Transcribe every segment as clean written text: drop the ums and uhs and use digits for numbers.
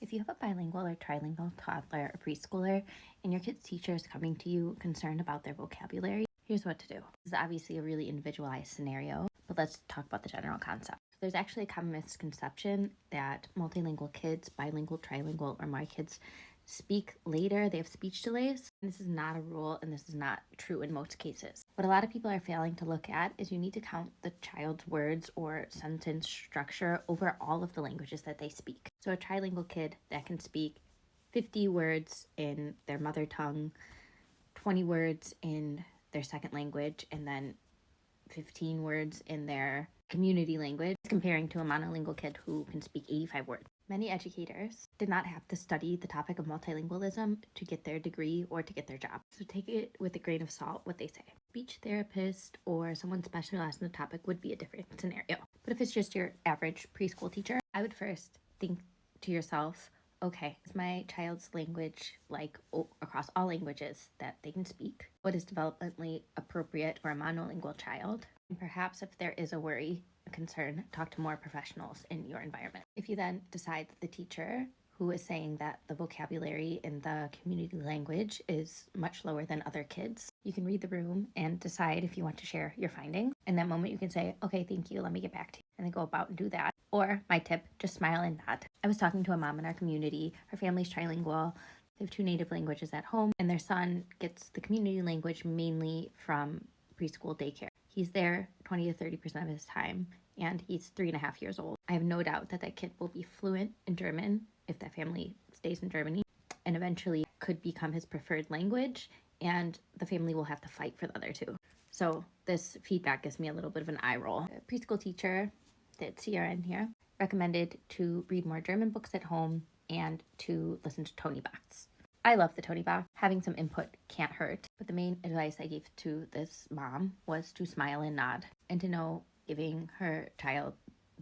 If you have a bilingual or trilingual toddler or preschooler and your kid's teacher is coming to you concerned about their vocabulary, here's what to do. This is obviously a really individualized scenario, but let's talk about the general concept. There's actually a common misconception that multilingual kids, bilingual, trilingual, or my kids speak later, they have speech delays. This is not a rule, and this is not true in most cases. What a lot of people are failing to look at is you need to count the child's words or sentence structure over all of the languages that they speak. So a trilingual kid that can speak 50 words in their mother tongue, 20 words in their second language, and then 15 words in their community language, comparing to a monolingual kid who can speak 85 words. Many educators did not have to study the topic of multilingualism to get their degree or to get their job. So take it with a grain of salt what they say. Speech therapist or someone specialized in the topic would be a different scenario. But if it's just your average preschool teacher, I would first think to yourself, okay, is my child's language like across all languages that they can speak? What is developmentally appropriate for a monolingual child? And perhaps if there is a worry, a concern, talk to more professionals in your environment. If you then decide that the teacher who is saying that the vocabulary in the community language is much lower than other kids, you can read the room and decide if you want to share your findings. In that moment, you can say, okay, thank you, let me get back to you, and then go about and do that. Or my tip, just smile and nod. I was talking to a mom in our community. Her family's trilingual. They have 2 native languages at home, and their son gets the community language mainly from preschool daycare. He's there 20 to 30% of his time, and he's 3.5 years old. I have no doubt that that kid will be fluent in German if that family stays in Germany, and eventually could become his preferred language, and the family will have to fight for the other 2. So this feedback gives me a little bit of an eye roll. A preschool teacher, that CRN here, recommended to read more German books at home and to listen to Tony Box. I love the Tony Box. Having some input can't hurt. But the main advice I gave to this mom was to smile and nod and to know giving her child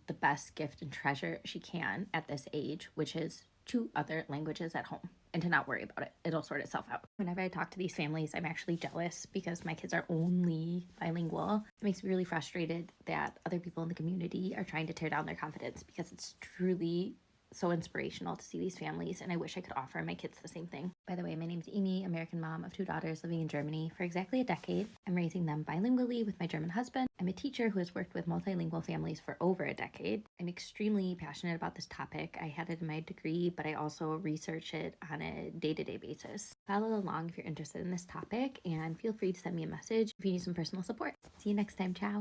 the best gift and treasure she can at this age, which is 2 other languages at home, and to not worry about it. It'll sort itself out. Whenever I talk to these families, I'm actually jealous because my kids are only bilingual. It makes me really frustrated that other people in the community are trying to tear down their confidence, because it's truly so inspirational to see these families, and I wish I could offer my kids the same thing. By the way, my name's Amy, American mom of 2 daughters living in Germany for exactly a decade. I'm raising them bilingually with my German husband. I'm a teacher who has worked with multilingual families for over a decade. I'm extremely passionate about this topic. I had it in my degree, but I also research it on a day-to-day basis. Follow along if you're interested in this topic, and feel free to send me a message if you need some personal support. See you next time. Ciao.